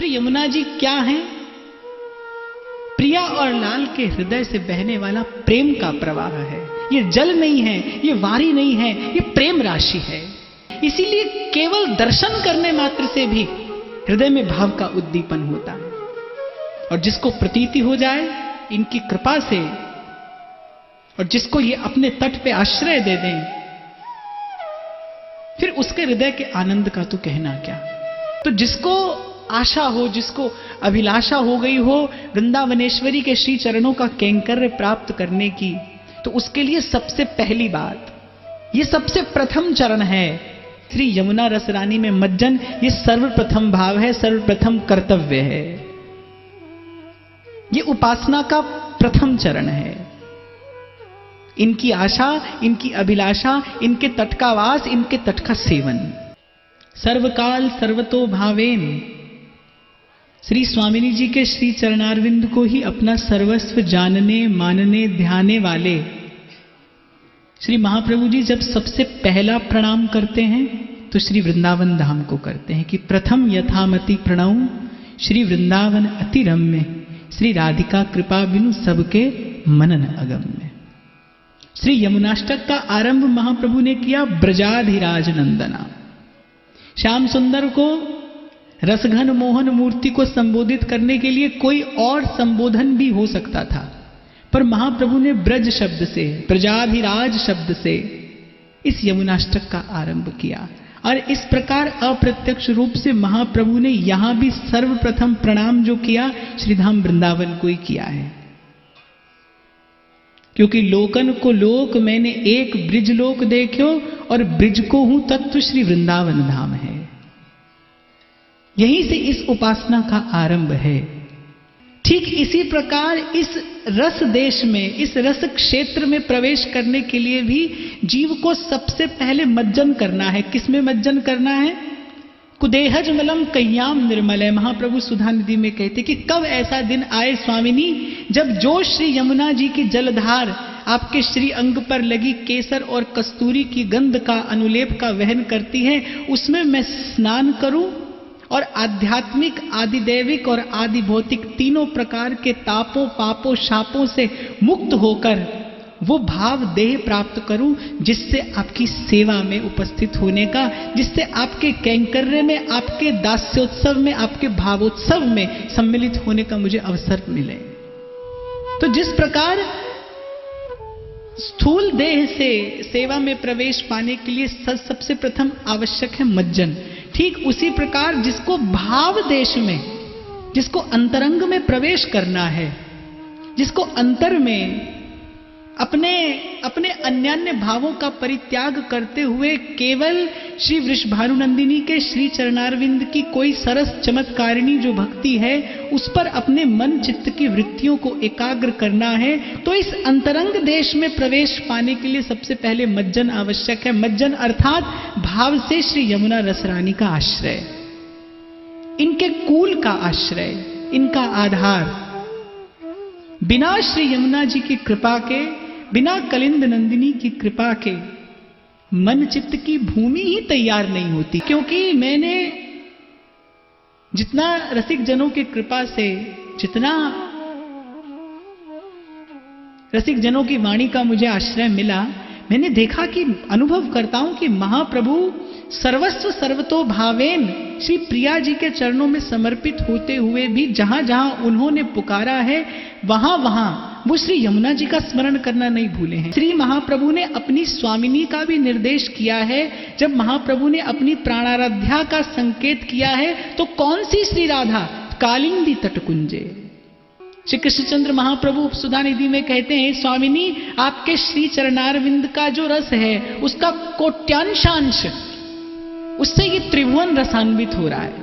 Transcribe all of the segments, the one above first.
श्री यमुना जी क्या हैं? प्रिया और लाल के हृदय से बहने वाला प्रेम का प्रवाह है। ये जल नहीं है, ये वारी नहीं है, ये प्रेम राशि है। इसीलिए केवल दर्शन करने मात्र से भी हृदय में भाव का उद्दीपन होता है। और जिसको प्रतीति हो जाए इनकी कृपा से, और जिसको ये अपने तट पे आश्रय दे दें, फिर उसके हृदय के आनंद का तो कहना क्या। तो जिसको आशा हो, जिसको अभिलाषा हो गई हो वृंदावनेश्वरी के श्री चरणों का कैंकर्य प्राप्त करने की, तो उसके लिए सबसे पहली बात, ये सबसे प्रथम चरण है श्री यमुना रस रानी में मज्जन। ये सर्वप्रथम भाव है, सर्वप्रथम कर्तव्य है, ये उपासना का प्रथम चरण है। इनकी आशा, इनकी अभिलाषा, इनके तट का वास, इनके तट का सेवन। सर्वकाल सर्वतो भावेन, श्री स्वामिनी जी के श्री चरणारविंद को ही अपना सर्वस्व जानने, मानने, ध्याने वाले श्री महाप्रभु जी जब सबसे पहला प्रणाम करते हैं तो श्री वृंदावन धाम को करते हैं कि प्रथम यथामति प्रणव श्री वृंदावन अति रम्य, श्री राधिका कृपा बिनु सबके मनन अगम्य। श्री यमुनाष्टक का आरंभ महाप्रभु ने किया ब्रजाधिराज नंदना। श्याम सुंदर को रसघन मोहन मूर्ति को संबोधित करने के लिए कोई और संबोधन भी हो सकता था, पर महाप्रभु ने ब्रज शब्द से, ब्रजाधिराज शब्द से इस यमुनाष्टक का आरंभ किया। और इस प्रकार अप्रत्यक्ष रूप से महाप्रभु ने यहां भी सर्वप्रथम प्रणाम जो किया श्रीधाम वृंदावन को ही किया है। क्योंकि लोकन को लोक मैंने एक ब्रिज लोक देखो, और ब्रिज को हूं तत्व श्री वृंदावन धाम है। यहीं से इस उपासना का आरंभ है। ठीक इसी प्रकार इस रस देश में, इस रस क्षेत्र में प्रवेश करने के लिए भी जीव को सबसे पहले मज्जन करना है। किसमें मज्जन करना है? कुदेहज मलम कय्याम निर्मल है। महाप्रभु सुधा निधि में कहते कि कब ऐसा दिन आए स्वामिनी जब जो श्री यमुना जी की जलधार आपके श्री अंग पर लगी केसर और कस्तूरी की गंध का, अनुलेप का वहन करती है, उसमें मैं स्नान करूं और आध्यात्मिक, आदिदैविक और आदि भौतिक तीनों प्रकार के तापों, पापों, शापों से मुक्त होकर वो भाव देह प्राप्त करूं जिससे आपकी सेवा में उपस्थित होने का, जिससे आपके कैंकर्य में, आपके दास्योत्सव में, आपके भावोत्सव में सम्मिलित होने का मुझे अवसर मिले। तो जिस प्रकार स्थूल देह से सेवा में प्रवेश पाने के लिए सबसे प्रथम आवश्यक है मज्जन, ठीक उसी प्रकार जिसको भाव देश में, जिसको अंतरंग में प्रवेश करना है, जिसको अंतर में अपने अन्यान्य भावों का परित्याग करते हुए केवल श्री वृषभानुनंदिनी के श्री चरणारविंद की कोई सरस चमत्कारिणी जो भक्ति है उस पर अपने मन चित्त की वृत्तियों को एकाग्र करना है, तो इस अंतरंग देश में प्रवेश पाने के लिए सबसे पहले मज्जन आवश्यक है। मज्जन अर्थात भाव से श्री यमुना रसरानी का आश्रय, इनके कूल का आश्रय, इनका आधार। बिना श्री यमुना जी की कृपा के, बिना कलिंद नंदिनी की कृपा के मन चित्त की भूमि ही तैयार नहीं होती। क्योंकि मैंने जितना रसिक जनों की कृपा से, जितना रसिक जनों की वाणी का मुझे आश्रय मिला, मैंने देखा कि अनुभव करता हूं कि महाप्रभु सर्वस्व सर्वतो भावेन श्री प्रिया जी के चरणों में समर्पित होते हुए भी जहां जहां उन्होंने पुकारा है वहां वहां वो श्री यमुना जी का स्मरण करना नहीं भूले हैं। श्री महाप्रभु ने अपनी स्वामिनी का भी निर्देश किया है। जब महाप्रभु ने अपनी प्राणाराध्या का संकेत किया है तो कौन सी श्री राधा? कालिंदी तटकुंजे। श्री कृष्णचंद्र महाप्रभु सुधा निधि में कहते हैं, स्वामिनी आपके श्री चरणारविंद का जो रस है उसका कोट्यांशांश, उससे ये त्रिभुवन रसान्वित हो रहा है।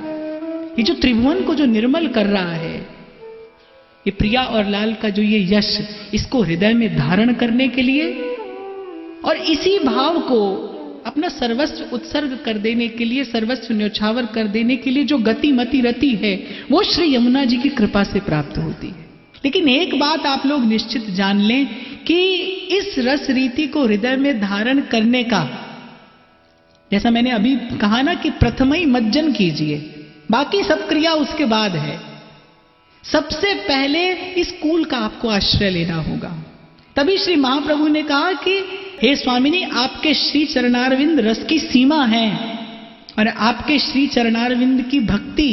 ये जो त्रिभुवन को जो निर्मल कर रहा है, ये प्रिया और लाल का जो ये यश, इसको हृदय में धारण करने के लिए और इसी भाव को अपना सर्वस्व उत्सर्ग कर देने के लिए, सर्वस्व न्यौछावर कर देने के लिए जो गति मति रति है वो श्री यमुना जी की कृपा से प्राप्त होती है। लेकिन एक बात आप लोग निश्चित जान लें कि इस रस रीति को हृदय में धारण करने का, जैसा मैंने अभी कहा ना कि प्रथम ही मज्जन कीजिए, बाकी सब क्रिया उसके बाद है। सबसे पहले इस कूल का आपको आश्रय लेना होगा। तभी श्री महाप्रभु ने कहा कि हे स्वामिनी, आपके श्री चरणारविंद रस की सीमा है और आपके श्री चरणारविंद की भक्ति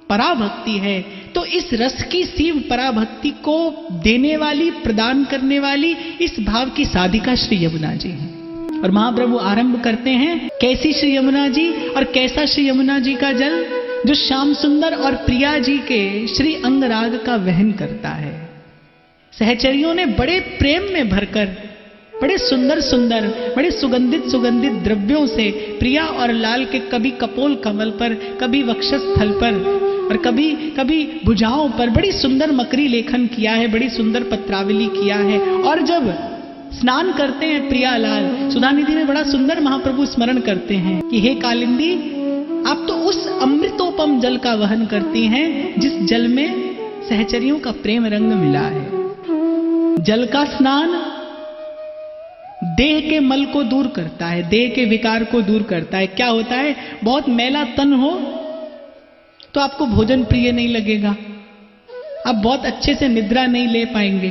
पराभक्ति है। तो इस रस की सीव पराभक्ति को देने वाली, प्रदान करने वाली इस भाव की साधिका श्री यमुना जी हैं। और महाप्रभु आरंभ करते हैं, कैसी श्री यमुना जी और कैसा श्री यमुना जी का जल, जो श्याम सुंदर और प्रिया जी के श्री अंगराग का वहन करता है। सहचरियों ने बड़े प्रेम में भरकर बड़े सुंदर सुंदर, बड़े सुगंधित सुगंधित द्रव्यों से प्रिया और लाल के कभी कपोल कमल पर, कभी वक्षस्थल पर और कभी कभी भुजाओं पर बड़ी सुंदर मकरी लेखन किया है, बड़ी सुंदर पत्रावली किया है। और जब स्नान करते हैं प्रियालाल, सुधानिधि में बड़ा सुंदर महाप्रभु स्मरण करते हैं कि हे कालिंदी, आप तो उस अमृतोपम जल का वहन करती हैं जिस जल में सहचरियों का प्रेम रंग मिला है। जल का स्नान देह के मल को दूर करता है, देह के विकार को दूर करता है। क्या होता है, बहुत मैला तन हो तो आपको भोजन प्रिय नहीं लगेगा, आप बहुत अच्छे से निद्रा नहीं ले पाएंगे।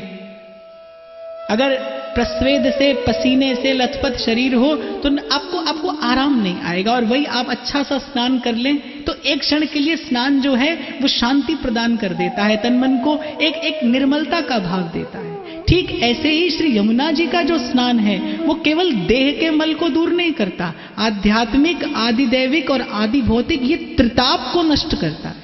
अगर प्रस्वेद से, पसीने से लथपथ शरीर हो तो आपको आराम नहीं आएगा। और वही आप अच्छा सा स्नान कर लें तो एक क्षण के लिए स्नान जो है वो शांति प्रदान कर देता है, तन मन को एक निर्मलता का भाव देता है। ठीक ऐसे ही श्री यमुना जी का जो स्नान है वो केवल देह के मल को दूर नहीं करता, आध्यात्मिक, आदिदैविक और आदि भौतिक ये त्रिताप को नष्ट करता है।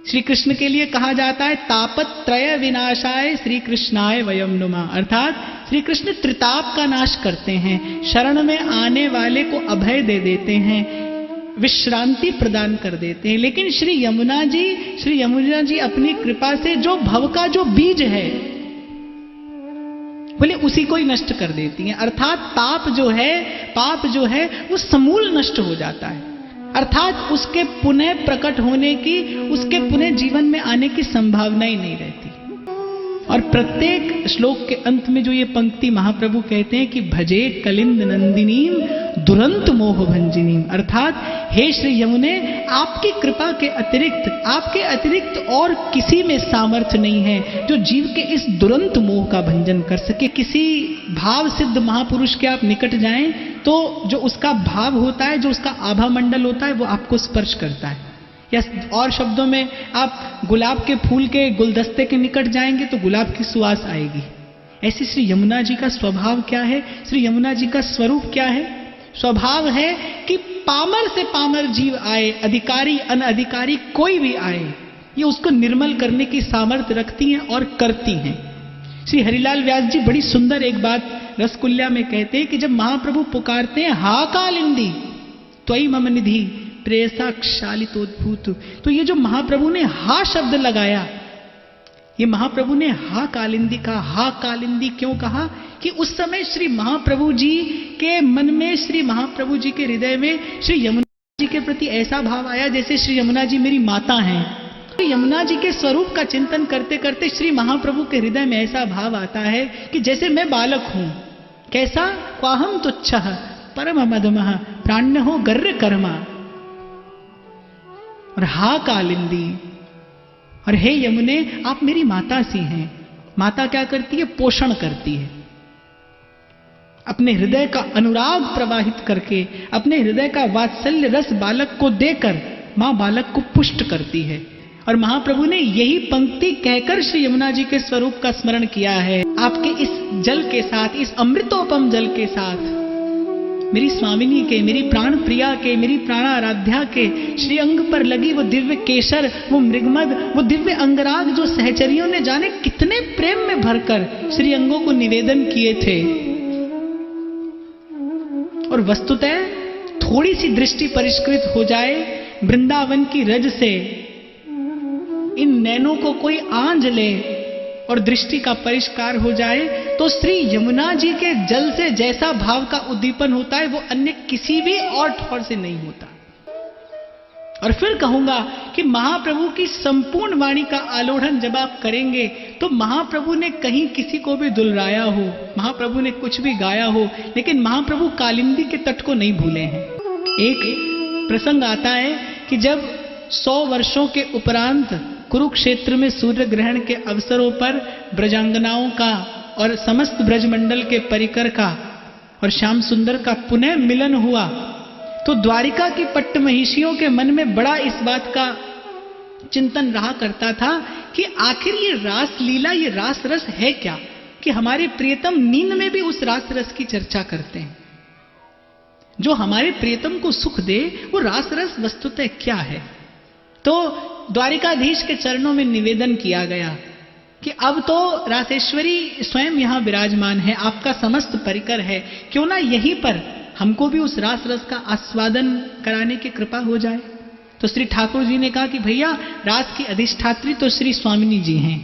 श्री कृष्ण के लिए कहा जाता है तापत्रय विनाशाय श्री कृष्णाय वयम नुमा, अर्थात श्री कृष्ण त्रिताप का नाश करते हैं, शरण में आने वाले को अभय दे देते हैं, विश्रांति प्रदान कर देते हैं। लेकिन श्री यमुना जी अपनी कृपा से जो भव का जो बीज है बोले उसी को ही नष्ट कर देती हैं। अर्थात पाप जो है वो समूल नष्ट हो जाता है, अर्थात उसके पुनः प्रकट होने की, उसके पुनः जीवन में आने की संभावना ही नहीं रहती। और प्रत्येक श्लोक के अंत में जो ये पंक्ति महाप्रभु कहते हैं कि भजे कलिंद नंदिनीम दुरंत मोह भंजिनीम, अर्थात हे श्री यमुने, आपकी कृपा के अतिरिक्त, आपके अतिरिक्त और किसी में सामर्थ्य नहीं है जो जीव के इस दुरंत मोह का भंजन कर सके। किसी भाव सिद्ध महापुरुष के आप निकट जाएं तो जो उसका भाव होता है, जो उसका आभा मंडल होता है, वो आपको स्पर्श करता है। या और शब्दों में आप गुलाब के फूल के गुलदस्ते के निकट जाएंगे तो गुलाब की सुवास आएगी। ऐसी श्री यमुना जी का स्वभाव क्या है, श्री यमुना जी का स्वरूप क्या है? स्वभाव है कि पामर से पामर जीव आए, अधिकारी अनअधिकारी कोई भी आए, ये उसको निर्मल करने की सामर्थ्य रखती हैं और करती हैं। श्री हरिलाल व्यास जी बड़ी सुंदर एक बात रसकुल्या में कहते हैं कि जब महाप्रभु पुकारते हैं हा कालिंदी त्वयि मम निधि प्रेसा क्षालितोद्भूत, तो ये जो महाप्रभु ने हा शब्द लगाया, ये महाप्रभु ने हा कालिंदी का, हा कालिंदी क्यों कहा कि उस समय श्री महाप्रभु जी के मन में, श्री महाप्रभु जी के हृदय में श्री यमुना जी के प्रति ऐसा भाव आया जैसे श्री यमुना जी मेरी माता हैं। तो यमुना जी के स्वरूप का चिंतन करते करते श्री महाप्रभु के हृदय में ऐसा भाव आता है कि जैसे मैं बालक हूं। कैसा? क्वाहम तुच्छः परम मधुमः प्राण्य हो गर्र कर्मा, और हा कालिंदी, और हे यमुने आप मेरी माता सी हैं। माता क्या करती है? पोषण करती है, अपने हृदय का अनुराग प्रवाहित करके, अपने हृदय का वात्सल्य रस बालक को देकर मां बालक को पुष्ट करती है। और महाप्रभु ने यही पंक्ति कहकर श्री यमुना जी के स्वरूप का स्मरण किया है। आपके इस जल के साथ, इस अमृतोपम जल के साथ मेरी स्वामिनी के, मेरी प्राण प्रिया के, मेरी प्राणाराध्या के श्री अंग पर लगी वो दिव्य केशर, वो मृगमद, वो दिव्य अंगराग जो सहचरियों ने जाने कितने प्रेम में भरकर श्री अंगों को निवेदन किए थे। और वस्तुतः थोड़ी सी दृष्टि परिष्कृत हो जाए वृंदावन की रज से, इन नैनों को कोई आंज ले और दृष्टि का परिष्कार हो जाए तो श्री यमुना जी के जल से जैसा भाव का उद्दीपन होता है वो अन्य किसी भी और ठौर से नहीं होता। और फिर कहूंगा कि महाप्रभु की संपूर्ण वाणी का आलोढ़न जब आप करेंगे तो महाप्रभु ने कहीं किसी को भी दुलराया हो, महाप्रभु ने कुछ भी गाया हो, लेकिन महाप्रभु कालिंदी के तट को नहीं भूले हैं। एक प्रसंग आता है कि जब 100 वर्षों के उपरांत कुरुक्षेत्र में सूर्य ग्रहण के अवसरों पर ब्रजांगनाओं का और समस्त ब्रजमंडल के परिकर का और श्याम सुंदर का पुनः मिलन हुआ, तो द्वारिका की पट्ट महिषियों के मन में बड़ा इस बात का चिंतन रहा करता था कि आखिर ये रास लीला, ये रास रस है क्या, कि हमारे प्रियतम नींद में भी उस रास रस की चर्चा करते हैं। जो हमारे प्रियतम को सुख दे वो रास रस वस्तुतः क्या है। तो द्वारिकाधीश के चरणों में निवेदन किया गया कि अब तो रासेश्वरी स्वयं यहां विराजमान है, आपका समस्त परिकर है, क्यों ना यहीं पर हमको भी उस रास रस का आस्वादन कराने की कृपा हो जाए। तो श्री ठाकुर जी ने कहा कि भैया रास की अधिष्ठात्री तो श्री स्वामिनी जी हैं,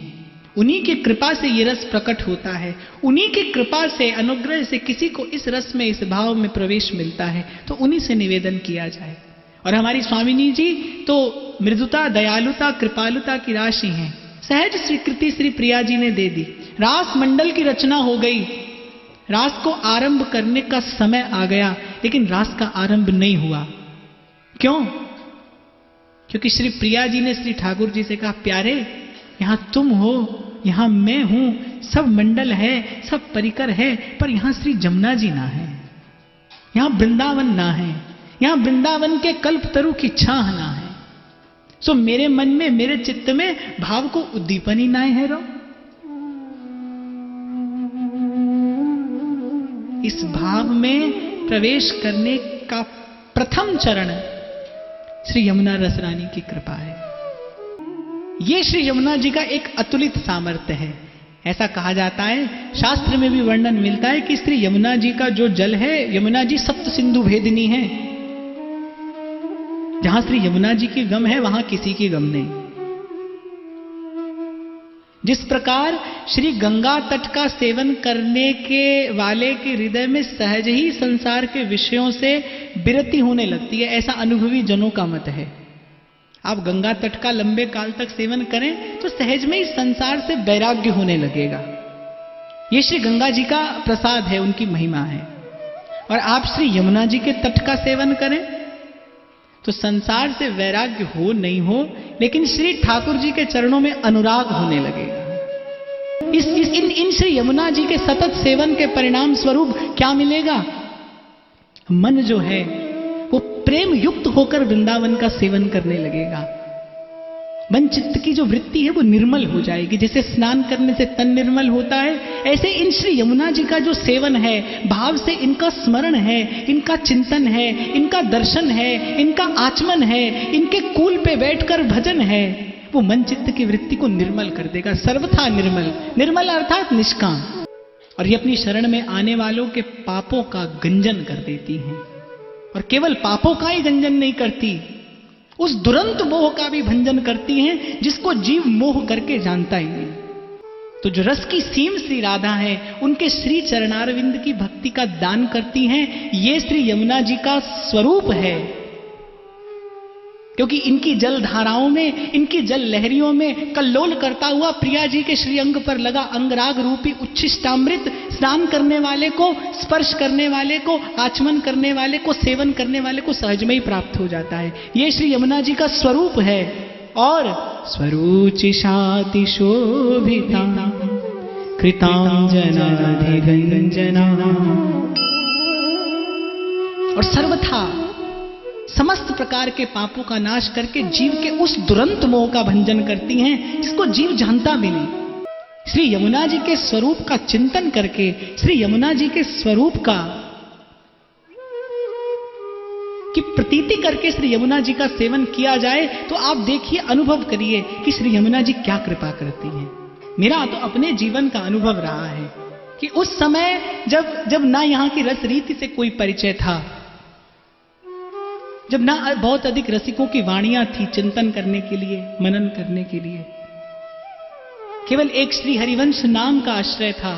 उन्हीं की कृपा से ये रस प्रकट होता है, उन्हीं की कृपा से अनुग्रह से किसी को इस रस में, इस भाव में प्रवेश मिलता है, तो उन्हीं से निवेदन किया जाए। और हमारी स्वामिनी जी तो मृदुता, दयालुता, कृपालुता की राशि हैं। सहज स्वीकृति श्री प्रिया जी ने दे दी, रास मंडल की रचना हो गई, रास को आरंभ करने का समय आ गया, लेकिन रास का आरंभ नहीं हुआ। क्यों? क्योंकि श्री प्रिया जी ने श्री ठाकुर जी से कहा, प्यारे यहां तुम हो, यहां मैं हूं, सब मंडल है, सब परिकर है, पर यहां श्री जमुना जी ना है, यहां वृंदावन ना है, यहां वृंदावन के कल्प तरु की छाह ना है। सो मेरे मन में, मेरे चित्त में भाव को उद्दीपन ही ना है रो। इस भाव में प्रवेश करने का प्रथम चरण श्री यमुना रसरानी की कृपा है। ये श्री यमुना जी का एक अतुलित सामर्थ्य है। ऐसा कहा जाता है, शास्त्र में भी वर्णन मिलता है कि श्री यमुना जी का जो जल है, यमुना जी सप्त सिंधु भेदिनी है। जहां श्री यमुना जी की गम है वहां किसी की गम नहीं। जिस प्रकार श्री गंगा तट का सेवन करने के वाले के हृदय में सहज ही संसार के विषयों से विरति होने लगती है, ऐसा अनुभवी जनों का मत है। आप गंगा तट का लंबे काल तक सेवन करें तो सहज में ही संसार से वैराग्य होने लगेगा। ये श्री गंगा जी का प्रसाद है, उनकी महिमा है। और आप श्री यमुना जी के तट का सेवन करें तो संसार से वैराग्य हो नहीं हो, लेकिन श्री ठाकुर जी के चरणों में अनुराग होने लगेगा। इन श्री यमुना जी के सतत सेवन के परिणाम स्वरूप क्या मिलेगा? मन जो है वो प्रेम युक्त होकर वृंदावन का सेवन करने लगेगा। मन चित्त की जो वृत्ति है वो निर्मल हो जाएगी। जैसे स्नान करने से तन निर्मल होता है, ऐसे इन श्री यमुना जी का जो सेवन है, भाव से इनका स्मरण है, इनका चिंतन है, इनका दर्शन है, इनका आचमन है, इनके कूल पे बैठकर भजन है, वो मन चित्त की वृत्ति को निर्मल कर देगा। सर्वथा निर्मल, निर्मल अर्थात निष्काम। और ये अपनी शरण में आने वालों के पापों का गंजन कर देती हैं। और केवल पापों का ही गंजन नहीं करती, उस दुरंत मोह का भी भंजन करती हैं जिसको जीव मोह करके जानता ही नहीं। तो जो रस की सीम श्री राधा है, उनके श्री चरणारविंद की भक्ति का दान करती हैं। ये श्री यमुना जी का स्वरूप है, क्योंकि इनकी जल धाराओं में, इनकी जल लहरियों में कल्लोल करता हुआ प्रिया जी के श्री अंग पर लगा अंगराग रूपी उच्छिष्टामृत स्नान करने वाले को, स्पर्श करने वाले को, आचमन करने वाले को, सेवन करने वाले को सहज में ही प्राप्त हो जाता है। ये श्री यमुना जी का स्वरूप है। और स्वरूचिशाति शोभिता कृतांजनाधिरंजना, और सर्वथा समस्त प्रकार के पापों का नाश करके जीव के उस दुरंत मोह का भंजन करती हैं जिसको जीव जानता भी नहीं। श्री यमुना जी के स्वरूप का चिंतन करके, श्री यमुना जी के स्वरूप का की प्रतीति करके श्री यमुना जी का सेवन किया जाए तो आप देखिए, अनुभव करिए कि श्री यमुना जी क्या कृपा करती हैं। मेरा तो अपने जीवन का अनुभव रहा है कि उस समय जब ना यहाँ की रस रीति से कोई परिचय था, जब ना बहुत अधिक रसिकों की वाणियां थी चिंतन करने के लिए, मनन करने के लिए, केवल एक श्री हरिवंश नाम का आश्रय था।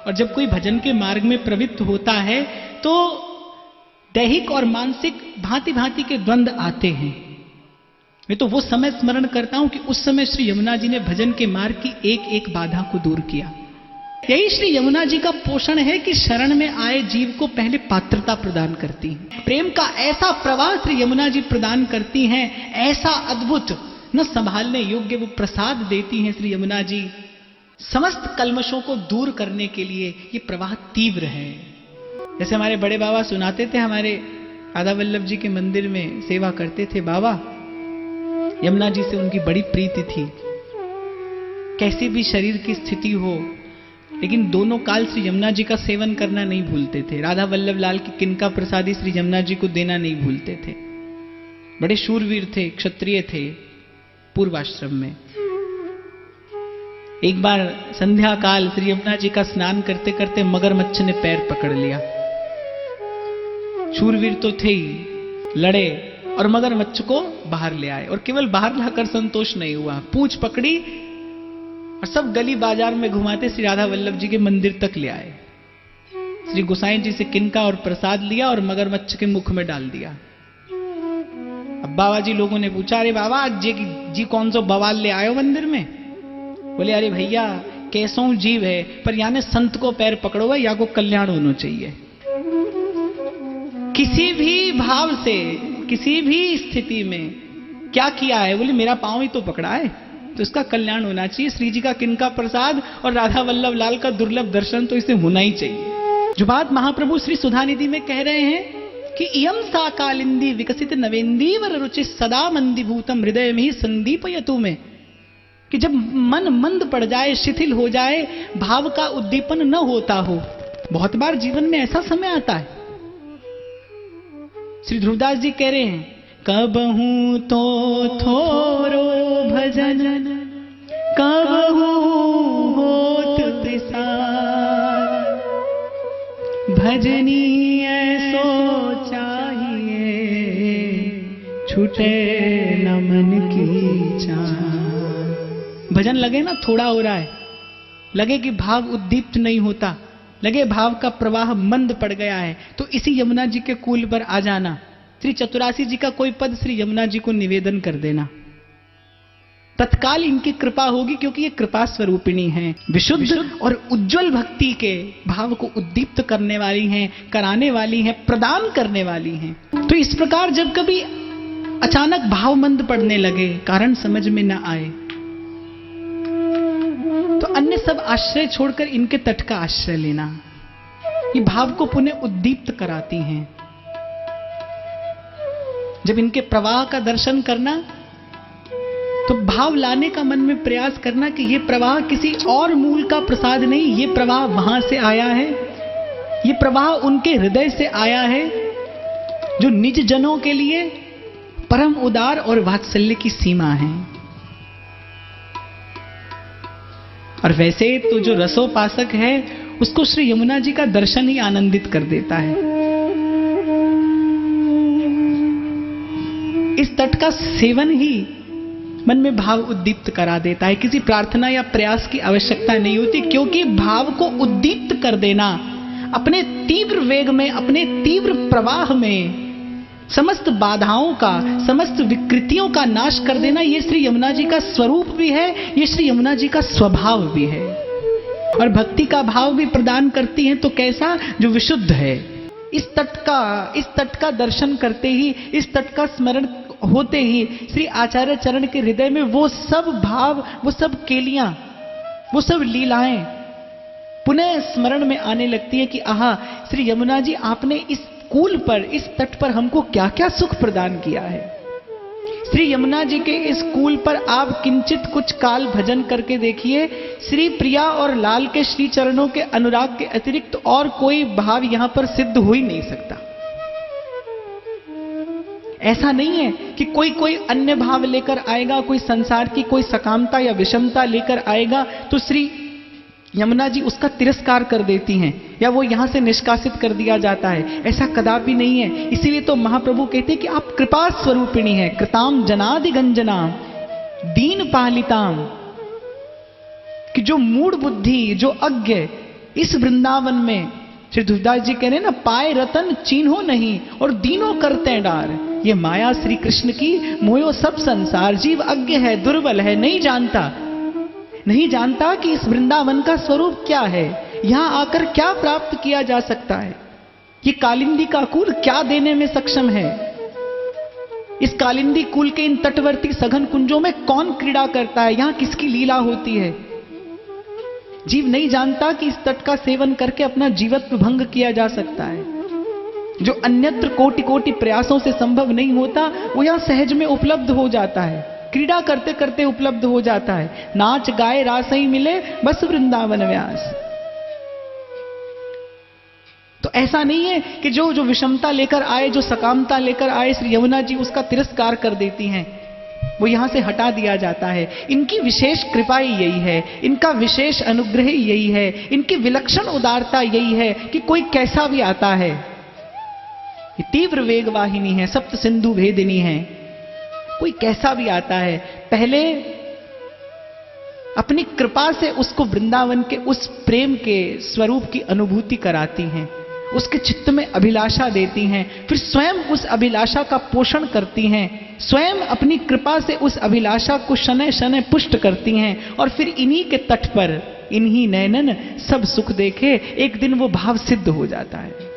और जब कोई भजन के मार्ग में प्रवृत्त होता है तो दैहिक और मानसिक भांति भांति के द्वंद्व आते हैं। मैं तो वो समय स्मरण करता हूं कि उस समय श्री यमुना जी ने भजन के मार्ग की एक एक बाधा को दूर किया। यही श्री यमुना जी का पोषण है कि शरण में आए जीव को पहले पात्रता प्रदान करती हैं। प्रेम का ऐसा प्रवाह श्री यमुना जी प्रदान करती हैं, ऐसा अद्भुत न संभालने योग्य वो प्रसाद देती हैं श्री यमुना जी। समस्त कल्मशों को दूर करने के लिए ये प्रवाह तीव्र है। जैसे हमारे बड़े बाबा सुनाते थे, हमारे राधा वल्लभ जी के मंदिर में सेवा करते थे बाबा, यमुना जी से उनकी बड़ी प्रीति थी। कैसी भी शरीर की स्थिति हो, लेकिन दोनों काल श्री यमुना जी का सेवन करना नहीं भूलते थे। राधा वल्लभ लाल की किनका प्रसादी श्री यमुना जी को देना नहीं भूलते थे। बड़े शूरवीर थे, क्षत्रिय थे पूर्वाश्रम में। एक बार संध्या काल श्री यमुना जी का स्नान करते करते मगरमच्छ ने पैर पकड़ लिया। शूरवीर तो थे ही, लड़े और मगरमच्छ को बाहर ले आए। और केवल बाहर लाकर संतोष नहीं हुआ, पूंछ पकड़ी और सब गली बाजार में घुमाते श्री राधा वल्लभ जी के मंदिर तक ले आए। श्री गोसाई जी से किनका और प्रसाद लिया और मगरमच्छ के मुख में डाल दिया। अब बाबा जी लोगों ने पूछा, अरे बाबा आज जी कौन सा बवाल ले आयो मंदिर में? बोले, अरे भैया कैसों जीव है, पर यानी संत को पैर पकड़ो है, या को कल्याण होना चाहिए। किसी भी भाव से, किसी भी स्थिति में क्या किया है? बोले मेरा पांव ही तो पकड़ा है, तो इसका कल्याण होना चाहिए। श्री जी का किनका प्रसाद और राधा वल्लभ लाल का दुर्लभ दर्शन तो इसे होना ही चाहिए। जो बात महाप्रभु श्री सुधानिधि में कह रहे हैं कि इयम सा कालिंदी विकसित नवेंदीवर रुचि सदा मंदीभूतम हृदय में ही संदीपयतु में, कि जब मन मंद पड़ जाए, शिथिल हो जाए, भाव का उद्दीपन न होता हो। बहुत बार जीवन में ऐसा समय आता है। श्री ध्रुवदास जी कह रहे हैं, कबहू तो थोरो भजन कबहू होत प्रसाद, भजनी ऐसो चाहिए छूटे न मन की चाह। भजन लगे ना थोड़ा हो रहा है, लगे कि भाव उद्दीप्त नहीं होता, लगे भाव का प्रवाह मंद पड़ गया है, तो इसी यमुना जी के कूल पर आ जाना। श्री चतुरासी जी का कोई पद श्री यमुना जी को निवेदन कर देना, तत्काल इनकी कृपा होगी, क्योंकि ये कृपा स्वरूपिणी हैं, विशुद्ध और उज्जवल भक्ति के भाव को उद्दीप्त करने वाली हैं, कराने वाली हैं, प्रदान करने वाली हैं। तो इस प्रकार जब कभी अचानक भाव मंद पड़ने लगे, कारण समझ में न आए, तो अन्य सब आश्रय छोड़कर इनके तट का आश्रय लेना। ये भाव को पुनः उद्दीप्त कराती हैं। जब इनके प्रवाह का दर्शन करना, तो भाव लाने का मन में प्रयास करना कि ये प्रवाह किसी और मूल का प्रसाद नहीं, ये प्रवाह वहां से आया है, ये प्रवाह उनके हृदय से आया है, जो निज जनों के लिए परम उदार और वात्सल्य की सीमा है। और वैसे तो जो रसोपासक है, उसको श्री यमुना जी का दर्शन ही आनंदित कर देता है। इस तट का सेवन ही मन में भाव उद्दीप्त करा देता है। किसी प्रार्थना या प्रयास की आवश्यकता नहीं होती, क्योंकि भाव को उद्दीप्त कर देना, अपने तीव्र वेग में, अपने तीव्र प्रवाह में समस्त बाधाओं का, समस्त विकृतियों का नाश कर देना, ये श्री यमुना जी का स्वरूप भी है, ये श्री यमुना जी का स्वभाव भी है। और भक्ति का भाव भी प्रदान करती हैं, तो कैसा? जो विशुद्ध है। इस तट का दर्शन करते ही, इस तट का स्मरण होते ही श्री आचार्य चरण के हृदय में वो सब भाव, वो सब केलियां, वो सब लीलाएं पुनः स्मरण में आने लगती है कि आहा, श्री यमुना जी आपने इस कूल पर, इस तट पर हमको क्या क्या सुख प्रदान किया है। श्री यमुना जी के इस कूल पर आप किंचित कुछ काल भजन करके देखिए, श्री प्रिया और लाल के श्री चरणों के अनुराग के अतिरिक्त और कोई भाव यहां पर सिद्ध हो ही नहीं सकता। ऐसा नहीं है कि कोई अन्य भाव लेकर आएगा, कोई संसार की कोई सकामता या विषमता लेकर आएगा तो श्री यमुना जी उसका तिरस्कार कर देती हैं, या वो यहां से निष्कासित कर दिया जाता है। ऐसा कदापि नहीं है। इसीलिए तो महाप्रभु कहते हैं कि आप कृपा स्वरूपिणी हैं, कृताम जनादि गंजनाम दीन पालिताम, कि जो मूढ़ बुद्धि, जो अज्ञ इस वृंदावन में, श्री ध्रुवदास जी कह रहे हैं ना, पाए रतन चीन्हो नहीं और दीनों करते डार। ये माया श्री कृष्ण की, मोयो सब संसार, जीव अज्ञ है, दुर्बल है, नहीं जानता। नहीं जानता कि इस वृंदावन का स्वरूप क्या है, यहां आकर क्या प्राप्त किया जा सकता है, ये कालिंदी का कुल क्या देने में सक्षम है, इस कालिंदी कुल के इन तटवर्ती सघन कुंजों में कौन क्रीड़ा करता है, यहां किसकी लीला होती है। जीव नहीं जानता कि इस तट का सेवन करके अपना जीवत्व भंग किया जा सकता है। जो अन्यत्र कोटि कोटि प्रयासों से संभव नहीं होता वो यहां सहज में उपलब्ध हो जाता है, क्रीड़ा करते करते उपलब्ध हो जाता है। नाच गाए रास ही मिले बस वृंदावन व्यास। तो ऐसा नहीं है कि जो विषमता लेकर आए, जो सकामता लेकर आए श्री यमुना जी उसका तिरस्कार कर देती हैं, वो यहां से हटा दिया जाता है। इनकी विशेष कृपा ही यही है, इनका विशेष अनुग्रह ही यही है, इनकी विलक्षण उदारता यही है कि कोई कैसा भी आता है, ये तीव्र वेगवाहिनी है, सप्त सिंधु भेदिनी है, कोई कैसा भी आता है पहले अपनी कृपा से उसको वृंदावन के उस प्रेम के स्वरूप की अनुभूति कराती हैं, उसके चित्त में अभिलाषा देती हैं, फिर स्वयं उस अभिलाषा का पोषण करती हैं, स्वयं अपनी कृपा से उस अभिलाषा को शनै शनै पुष्ट करती हैं, और फिर इन्हीं के तट पर इन्हीं नैनन सब सुख देखे एक दिन वो भाव सिद्ध हो जाता है।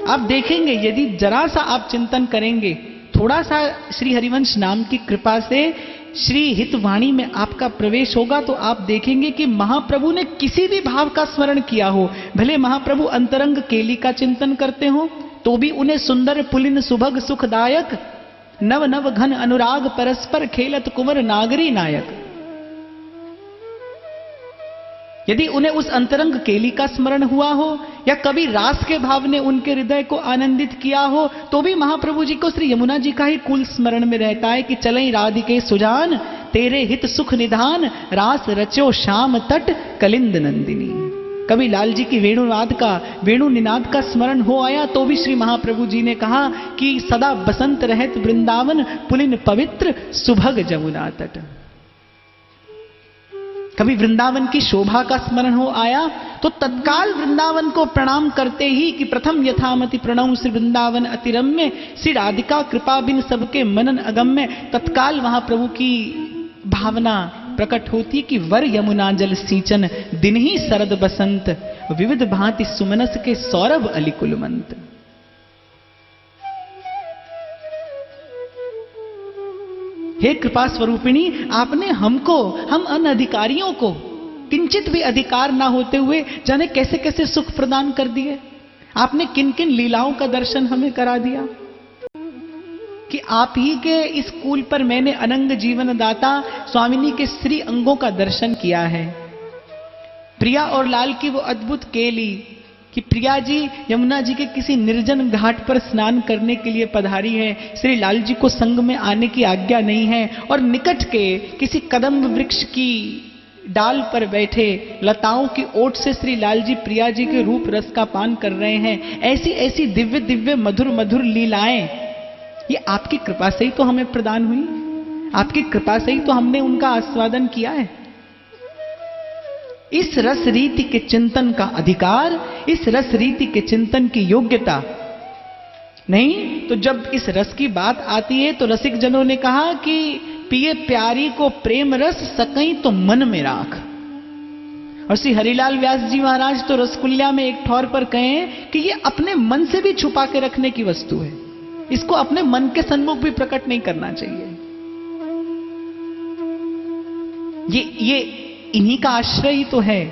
आप देखेंगे यदि जरा सा आप चिंतन करेंगे, थोड़ा सा श्री हरिवंश नाम की कृपा से श्री हितवाणी में आपका प्रवेश होगा, तो आप देखेंगे कि महाप्रभु ने किसी भी भाव का स्मरण किया हो, भले महाप्रभु अंतरंग केली का चिंतन करते हो तो भी उन्हें सुंदर पुलिन सुभग सुखदायक नव नव घन अनुराग परस्पर खेलत कुंवर नागरी नायक। यदि उन्हें उस अंतरंग केली का स्मरण हुआ हो या कभी रास के भाव ने उनके हृदय को आनंदित किया हो, तो भी महाप्रभु जी को श्री यमुना जी का ही कुल स्मरण में रहता है कि चलें राधिके सुजान तेरे हित सुख निधान रास रचो श्याम तट कलिंद नंदिनी। कभी लाल जी की वेणु निनाद का स्मरण हो आया तो भी श्री महाप्रभु जी ने कहा कि सदा बसंत रहत वृंदावन पुलिन पवित्र सुभग जमुना तट। कभी वृंदावन की शोभा का स्मरण हो आया तो तत्काल वृंदावन को प्रणाम करते ही कि प्रथम यथामति प्रणव श्री वृंदावन अतिरम्य श्री राधिका कृपा बिन सबके मनन अगम्य। तत्काल वहां प्रभु की भावना प्रकट होती कि वर यमुना जल सींचन दिन ही शरद बसंत विविध भांति सुमनस के सौरभ अलिकुलमंत। हे कृपा स्वरूपिणी, आपने हमको, हम अनधिकारियों को किंचित भी अधिकार ना होते हुए जाने कैसे कैसे सुख प्रदान कर दिए। आपने किन किन लीलाओं का दर्शन हमें करा दिया कि आप ही के इस कूल पर मैंने अनंग जीवन दाता स्वामिनी के श्री अंगों का दर्शन किया है। प्रिया और लाल की वो अद्भुत केली कि प्रिया जी यमुना जी के किसी निर्जन घाट पर स्नान करने के लिए पधारी है, श्री लाल जी को संग में आने की आज्ञा नहीं है, और निकट के किसी कदम्ब वृक्ष की डाल पर बैठे लताओं की ओट से श्री लाल जी प्रिया जी के रूप रस का पान कर रहे हैं। ऐसी ऐसी दिव्य दिव्य मधुर मधुर लीलाएं ये आपकी कृपा से ही तो हमें प्रदान हुई, आपकी कृपा से ही तो हमने उनका आस्वादन किया है। इस रस रीति के चिंतन का अधिकार, इस रस रीति के चिंतन की योग्यता नहीं, तो जब इस रस की बात आती है तो रसिक जनों ने कहा कि पिए प्यारी को प्रेम रस सकई तो मन में राख। और श्री हरिलाल व्यास जी महाराज तो रसकुल्या में एक ठौर पर कहें कि ये अपने मन से भी छुपा के रखने की वस्तु है, इसको अपने मन के सन्मुख भी प्रकट नहीं करना चाहिए। ये इन्हीं का आश्रय ही तो है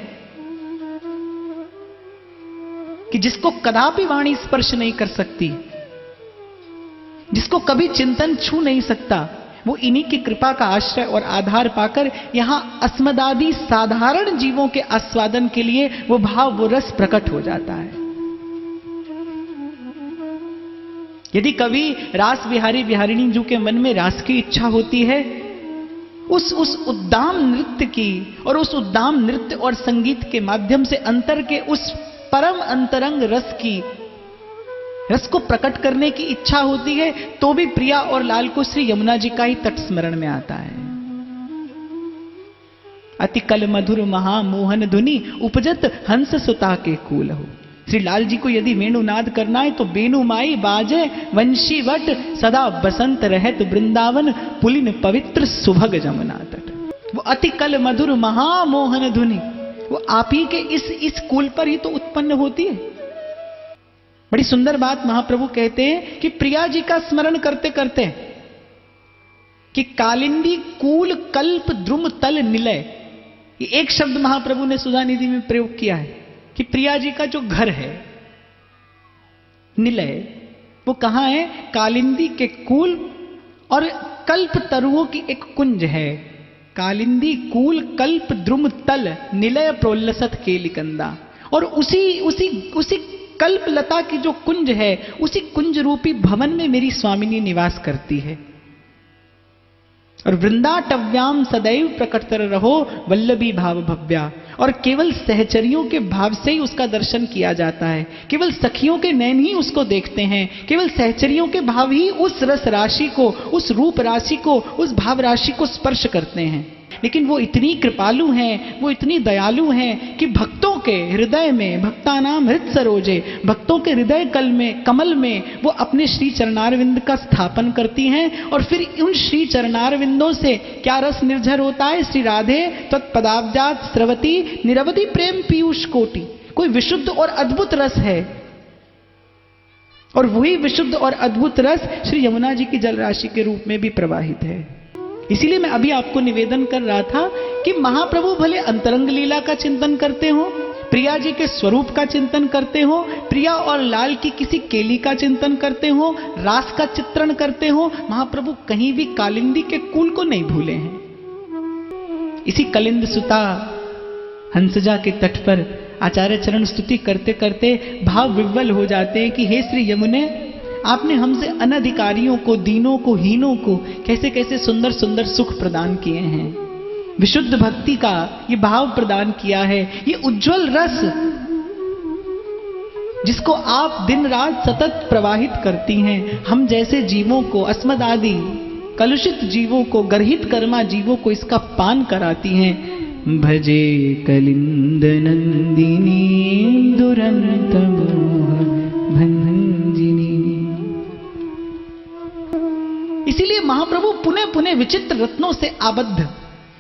कि जिसको कदापि वाणी स्पर्श नहीं कर सकती, जिसको कभी चिंतन छू नहीं सकता, वो इन्हीं की कृपा का आश्रय और आधार पाकर यहां अस्मदादि साधारण जीवों के आस्वादन के लिए वो भाव, वो रस प्रकट हो जाता है। यदि कभी रास विहारी विहारिणी जी के मन में रास की इच्छा होती है, उस उद्दाम नृत्य की और उस उद्दाम नृत्य और संगीत के माध्यम से अंतर के उस परम अंतरंग रस को प्रकट करने की इच्छा होती है, तो भी प्रिया और लाल को श्री यमुना जी का ही तट स्मरण में आता है। अति कल मधुर महामोहन धुनि उपजत हंस सुता के कूल हो। श्री लाल जी को यदि वेणुनाद करना है तो बेनु माई बाजे वंशी वट सदा बसंत रहत वृंदावन पुलिन पवित्र सुभग जमुना तट। वो अति कल मधुर महामोहन धुनि, वो आप ही के इस कुल पर ही तो उत्पन्न होती है। बड़ी सुंदर बात महाप्रभु कहते हैं कि प्रिया जी का स्मरण करते करते कि कालिंदी कूल कल्प द्रुम तल निलय, ये एक शब्द महाप्रभु ने सुधा निधि में प्रयोग किया है कि प्रिया जी का जो घर है निलय, वो कहां है? कालिंदी के कूल और कल्प तरुओं की एक कुंज है। कालिंदी कूल कल्प द्रुम तल निलय प्रोल्लसत केलिकंदा, और उसी कल्प लता की जो कुंज है, उसी कुंज रूपी भवन में मेरी स्वामिनी निवास करती है। और वृंदाटव्याम सदैव प्रकटतर रहो वल्लभी भाव भव्या, और केवल सहचरियों के भाव से ही उसका दर्शन किया जाता है, केवल सखियों के नैन ही उसको देखते हैं, केवल सहचरियों के भाव ही उस रस राशि को, उस रूप राशि को, उस भाव राशि को स्पर्श करते हैं। लेकिन वो इतनी कृपालु हैं, वो इतनी दयालु हैं कि भक्तों के हृदय में, भक्तानाम हृत सरोजे, भक्तों के हृदय कमल में वो अपने श्री चरणारविंद का स्थापन करती हैं। और फिर उन श्री चरणारविंदों से क्या रस निर्झर होता है? श्री राधे तत्पदाब्जात स्रवती निरवधि प्रेम पीयूष कोटि, कोई विशुद्ध और अद्भुत रस है। और वही विशुद्ध और अद्भुत रस श्री यमुना जी की जल राशि के रूप में भी प्रवाहित है। इसीलिए मैं अभी आपको निवेदन कर रहा था कि महाप्रभु भले अंतरंग लीला का चिंतन करते हो, प्रिया जी के स्वरूप का चिंतन करते हो, प्रिया और लाल की किसी केली का चिंतन करते हो, रास का चित्रण करते हो, महाप्रभु कहीं भी कालिंदी के कुल को नहीं भूले हैं। इसी कलिंद सुता हंसजा के तट पर आचार्य चरण स्तुति करते करते भाव विह्वल हो जाते हैं कि हे श्री यमुने, आपने हमसे अनधिकारियों को, दीनों को, हीनों को कैसे कैसे सुंदर सुंदर सुख प्रदान किए हैं, विशुद्ध भक्ति का ये भाव प्रदान किया है, ये उज्जवल रस जिसको आप दिन रात सतत प्रवाहित करती हैं, हम जैसे जीवों को, अस्मद आदि कलुषित जीवों को, गर्हित कर्मा जीवों को इसका पान कराती हैं। भजे कलिंद नंदिनी दुरंत भंजिनी। इसीलिए महाप्रभु पुनः पुनः विचित्र रत्नों से आबद्ध,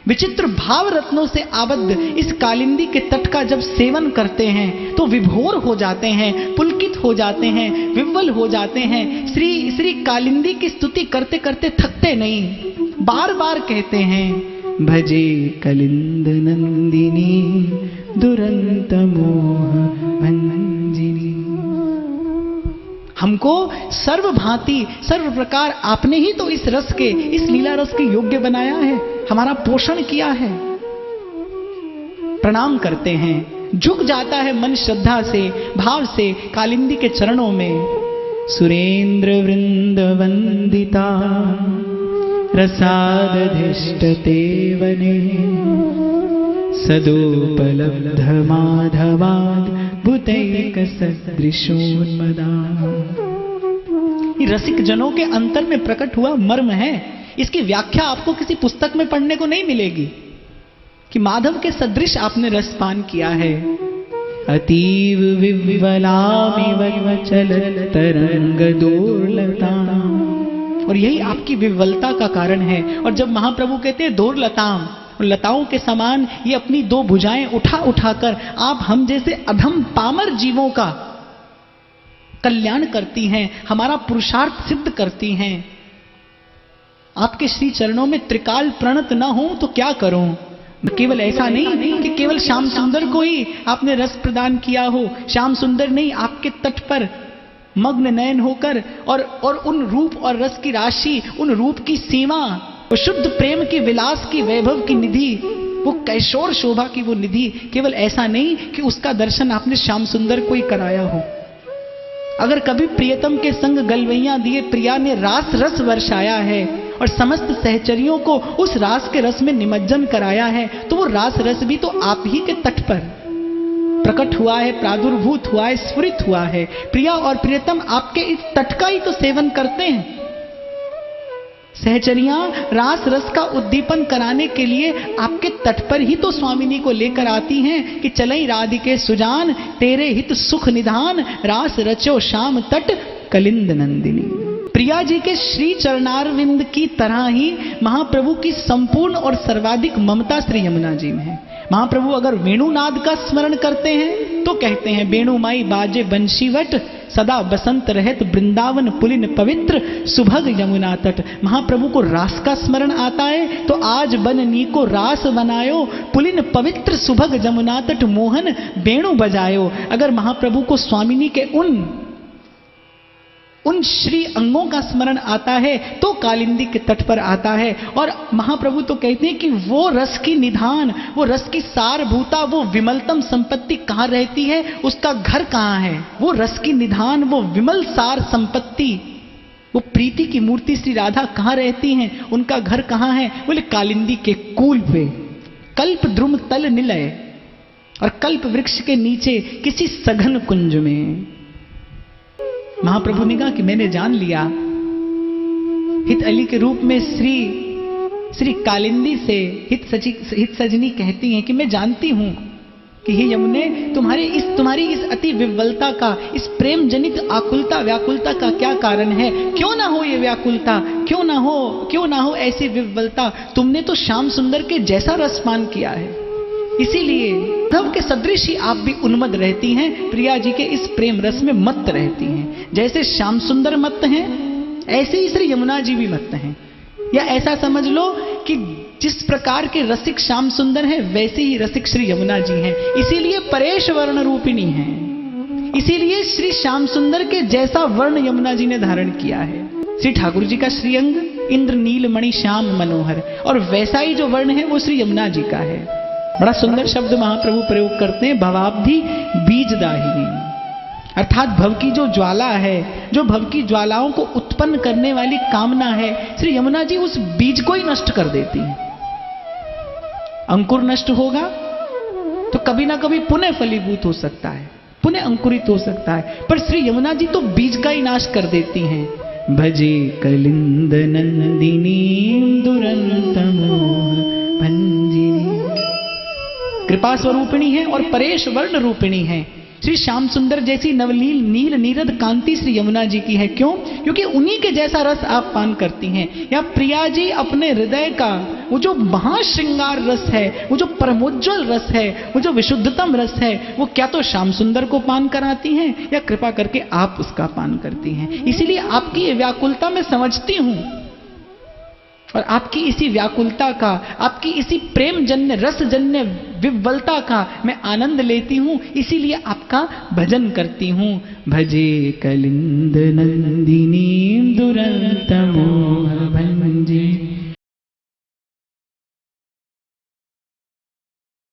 विचित्र भाव रत्नों से आबद्ध इस कालिंदी के तट का जब सेवन करते हैं तो विभोर हो जाते हैं, पुलकित हो जाते हैं, विह्वल हो जाते हैं। श्री कालिंदी की स्तुति करते करते थकते नहीं, बार बार कहते हैं भजे कलिंद नंदिनी दुरंत मोह भंजिनी। हमको सर्व भांति सर्व प्रकार आपने ही तो इस रस के, इस लीला रस के योग्य बनाया है, हमारा पोषण किया है। प्रणाम करते हैं, झुक जाता है मन श्रद्धा से, भाव से कालिंदी के चरणों में। सुरेंद्र वृंद वंदिता रसादधिष्ठते वने सदोपलब्ध माधवाद भूतैक सदृशोन्मदा। ये रसिक जनों के अंतर में प्रकट हुआ मर्म है। इसकी व्याख्या आपको किसी पुस्तक में पढ़ने को नहीं मिलेगी कि माधव के सदृश आपने रसपान किया है। अतीव विह्वलामिव चलत तरंग दुर्लता, और यही आपकी विह्वलता का कारण है। और जब महाप्रभु कहते हैं दुर्लताम, लताओं के समान ये अपनी दो भुजाएं उठा उठाकर आप हम जैसे अधम पामर जीवों का कल्याण करती हैं, हमारा पुरुषार्थ सिद्ध करती हैं। आपके श्री चरणों में त्रिकाल प्रणत न हो तो क्या करूं। केवल ऐसा नहीं कि केवल श्याम सुंदर को ही आपने रस प्रदान किया हो, श्याम सुंदर नहीं, आपके तट पर मग्न नयन होकर और उन रूप और रस की राशि, उन रूप की सीमा, वो शुद्ध प्रेम की विलास की वैभव की निधि, वो कैशोर शोभा की वो निधि, केवल ऐसा नहीं कि उसका दर्शन आपने श्याम सुंदर को ही कराया हो। अगर कभी प्रियतम के संग गलवैया दिए प्रिया ने रास रस वर्षाया है और समस्त सहचरियों को उस रास के रस में निमज्जन कराया है, तो वो रास रस भी तो आप ही के तट पर प्रकट हुआ है, प्रादुर्भूत हुआ है, स्फुरित हुआ है। प्रिया और प्रियतम आपके इस तट का ही तो सेवन करते हैं। सहचरियां रास रस का उद्दीपन कराने के लिए आपके तट पर ही तो स्वामिनी को लेकर आती हैं कि चलई राधिके सुजान, तेरे हित सुख निधान, रास रचो श्याम तट कलिंद नंदिनी। प्रिया जी के श्री चरणारविंद की तरह ही महाप्रभु की संपूर्ण और सर्वाधिक ममता श्री यमुना जी में है। महाप्रभु अगर वेणुनाद का स्मरण करते हैं तो कहते हैं वेणु माई बाजे बंशीवट, सदा बसंत रहत वृंदावन पुलिन पवित्र, सुभग यमुना तट। महाप्रभु को रास का स्मरण आता है तो आज बननी को रास बनायो, पुलिन पवित्र सुभग यमुना तट, मोहन वेणु बजायो। अगर महाप्रभु को स्वामिनी के उन श्री अंगों का स्मरण आता है तो कालिंदी के तट पर आता है। और महाप्रभु तो कहते हैं कि वो रस की निधान, वो रस की सारभूता, वो विमलतम संपत्ति कहाँ रहती है, उसका घर कहाँ है। वो रस की निधान, वो विमल सार संपत्ति, वो प्रीति की मूर्ति श्री राधा कहाँ रहती हैं, उनका घर कहाँ है। बोले कालिंदी के कूल पे, कल्प द्रुम तल निलय, और कल्प वृक्ष के नीचे किसी सघन कुंज में। महाप्रभु ने कहा कि मैंने जान लिया। हित अली के रूप में श्री कालिंदी से हित सजनी कहती हैं कि मैं जानती हूं कि हे यमुने, तुम्हारी इस अति विव्वलता का, इस प्रेम जनित आकुलता व्याकुलता का क्या कारण है। क्यों ना हो ये व्याकुलता, क्यों ना हो ऐसी विव्वलता। तुमने तो श्याम सुंदर के जैसा रसपान किया है, इसीलिए उद्धव के सदृश ही आप भी उन्मद रहती हैं, प्रिया जी के इस प्रेम रस में मत्त रहती हैं। जैसे श्याम सुंदर मत्त हैं, ऐसे ही श्री यमुना जी भी मत्त हैं। या ऐसा समझ लो कि जिस प्रकार के रसिक श्याम सुंदर हैं, वैसे ही रसिक श्री यमुना जी हैं। इसीलिए परेश वर्ण रूपिणी हैं, इसीलिए श्री श्याम सुंदर के जैसा वर्ण यमुना जी ने धारण किया है। श्री ठाकुर जी का श्रीअंग इंद्र नील मणि श्याम मनोहर, और वैसा ही जो वर्ण है वो श्री यमुना जी का है। बड़ा सुंदर शब्द महाप्रभु प्रयोग करते हैं, भवाब्धि बीजदाहिनी, अर्थात भव की जो ज्वाला है, जो भव की ज्वालाओं को उत्पन्न करने वाली कामना है, श्री यमुना जी उस बीज को ही नष्ट कर देती हैं। अंकुर नष्ट होगा तो कभी ना कभी पुनः फलीभूत हो सकता है, पुनः अंकुरित हो सकता है, पर श्री यमुना जी तो बीज का ही नाश कर देती हैं। भजे कलिंद नंदिनी दुरंतमोह भंजिनी, कृपा स्वरूपिणी है और परेश वर्ण रूपिणी है। श्री श्याम सुंदर जैसी नवनील नील नीरद कांति श्री यमुना जी की है। क्यों? क्योंकि उन्हीं के जैसा रस आप पान करती हैं। या प्रिया जी अपने हृदय का वो जो महाश्रृंगार रस है, वो जो परमोज्वल रस है, वो जो विशुद्धतम रस है, वो क्या तो श्याम सुंदर को पान कराती हैं या कृपा करके आप उसका पान करती हैं। इसीलिए आपकी ये व्याकुलता मैं समझती हूं, और आपकी इसी व्याकुलता का, आपकी इसी प्रेम जन्य रस जन्य विव्वलता का मैं आनंद लेती हूं, इसीलिए आपका भजन करती हूं। भजे कलिंद नंदिनी दुरंत मोह भंजिनी।